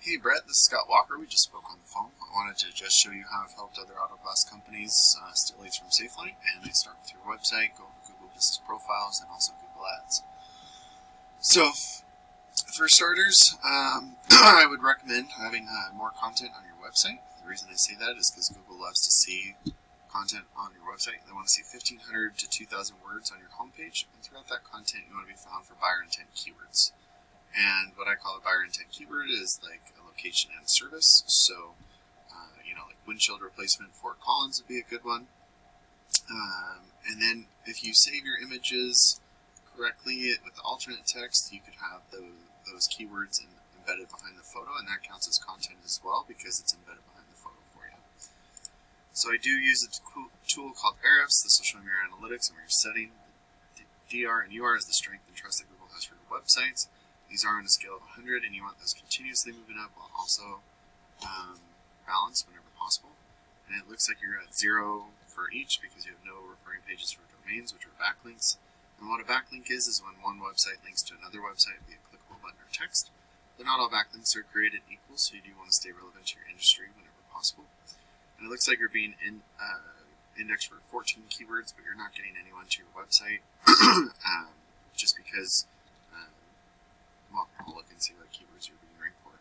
Hey Brett, this is Scott Walker. We just spoke on the phone. I wanted to just show you how I've helped other auto glass companies steal leads from SafeLight, and they start with your website, go to Google Business Profiles, and also Google Ads. So, for starters, I would recommend having more content on your website. The reason I say that is because Google loves to see content on your website. They want to see 1,500 to 2,000 words on your homepage, and throughout that content, you want to be found for buyer intent keywords. And what I call a buyer intent keyword is like a location and service. So, like windshield replacement, Fort Collins would be a good one. And then if you save your images correctly with the alternate text, you could have those keywords embedded behind the photo, and that counts as content as well because it's embedded behind the photo for you. So I do use a tool called Ahrefs, the social media analytics, and where you're setting the DR and UR as the strength and trust that Google has for your websites. These are on a scale of 100, and you want those continuously moving up while also balanced whenever possible. And it looks like you're at 0 for each because you have no referring pages for domains, which are backlinks. And what a backlink is when one website links to another website via a clickable button or text. But not all backlinks are created equal, so you do want to stay relevant to your industry whenever possible. And it looks like you're being indexed for 14 keywords, but you're not getting anyone to your website just because. Well, I'll look and see what keywords you're being ranked for.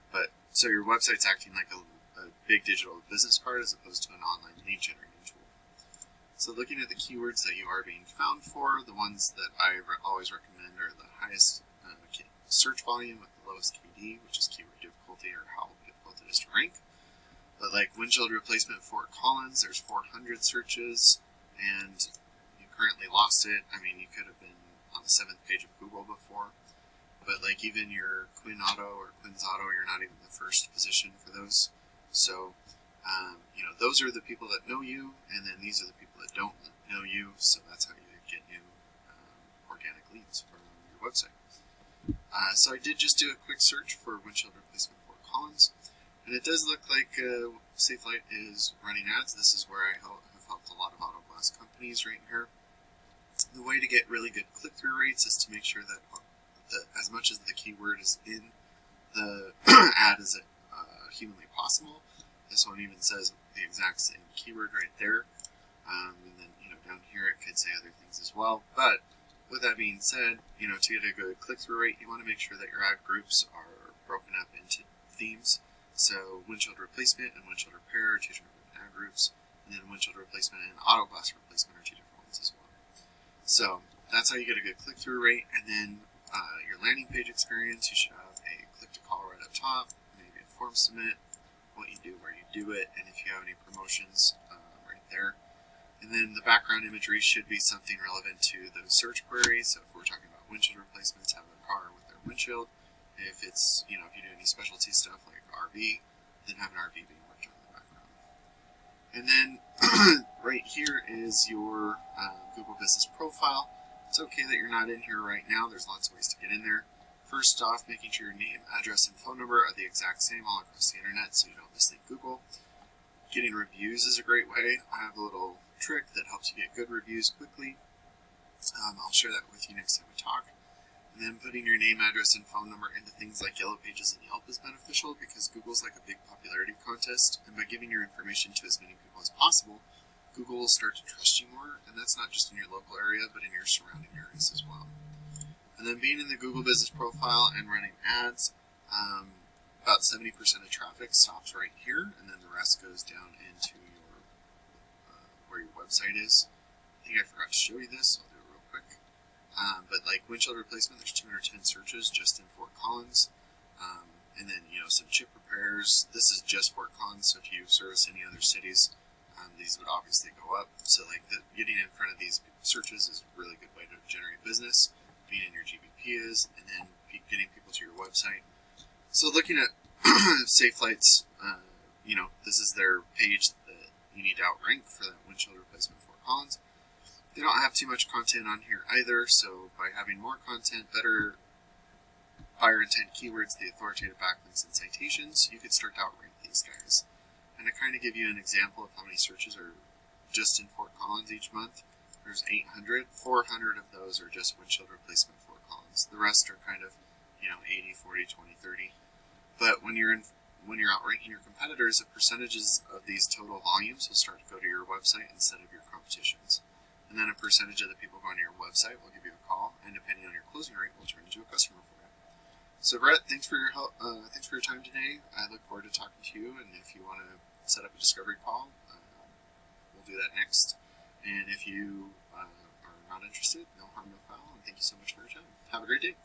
But so your website's acting like a big digital business card as opposed to an online lead generating tool. So looking at the keywords that you are being found for, the ones that I always recommend are the highest search volume with the lowest KD, which is keyword difficulty or how difficult it is to rank. But like windshield replacement Fort Collins, there's 400 searches, and you currently lost it. I mean, you could have been on the 7th page of Google before. But like even your Quinn Auto or Quinn's Auto, you're not even the first position for those. So, those are the people that know you, and then these are the people that don't know you. So that's how you get new organic leads from your website. So I did just do a quick search for windshield replacement Fort Collins, and it does look like SafeLight is running ads. This is where I have helped a lot of auto glass companies right here. The way to get really good click-through rates is to make sure that as much as the keyword is in the ad as humanly possible. This one even says the exact same keyword right there. And then, down here it could say other things as well. But with that being said, to get a good click-through rate, you want to make sure that your ad groups are broken up into themes. So windshield replacement and windshield repair are two different ad groups. And then windshield replacement and auto glass replacement are two different ones as well. So that's how you get a good click-through rate. And then your landing page experience, you should have a click-to-call right up top, maybe a form submit, what you do, where you do it, and if you have any promotions right there. And then the background imagery should be something relevant to those search queries. So if we're talking about windshield replacements, have a car with their windshield. If it's, if you do any specialty stuff like RV, then have an RV being worked on in the background. And then right here is your Google Business Profile. It's okay that you're not in here right now. There's lots of ways to get in there. First off, making sure your name, address, and phone number are the exact same all across the internet so you don't mislead Google. Getting reviews is a great way. I have a little trick that helps you get good reviews quickly. I'll share that with you next time we talk. And then putting your name, address, and phone number into things like Yellow Pages and Yelp is beneficial because Google's like a big popularity contest, and by giving your information to as many people as possible, Google will start to trust you more, and that's not just in your local area, but in your surrounding areas as well. And then being in the Google Business Profile and running ads, about 70% of traffic stops right here, and then the rest goes down into your where your website is. I think I forgot to show you this, so I'll do it real quick. But like windshield replacement, there's 210 searches just in Fort Collins. And then, some chip repairs. This is just Fort Collins, so if you service any other cities, these would obviously go up. So like getting in front of these searches is a really good way to generate business. Being in your GBP is, and then getting people to your website. So looking at SafeLight's, this is their page that you need to outrank for that windshield replacement Fort Collins. They don't have too much content on here either, so by having more content, better buyer intent keywords, the authoritative backlinks, and citations, you could start to outrank these guys. And to kind of give you an example of how many searches are just in Fort Collins each month, there's 800. 400 of those are just windshield replacement Fort Collins. The rest are kind of, 80, 40, 20, 30. But when you're outranking your competitors, the percentages of these total volumes will start to go to your website instead of your competition's. And then a percentage of the people going to your website will give you a call, and depending on your closing rate, will turn into a customer for you. So Brett, thanks for your help. Thanks for your time today. I look forward to talking to you. And if you want to set up a discovery call, we'll do that next. And if you are not interested, no harm, no foul. And thank you so much for your time. Have a great day.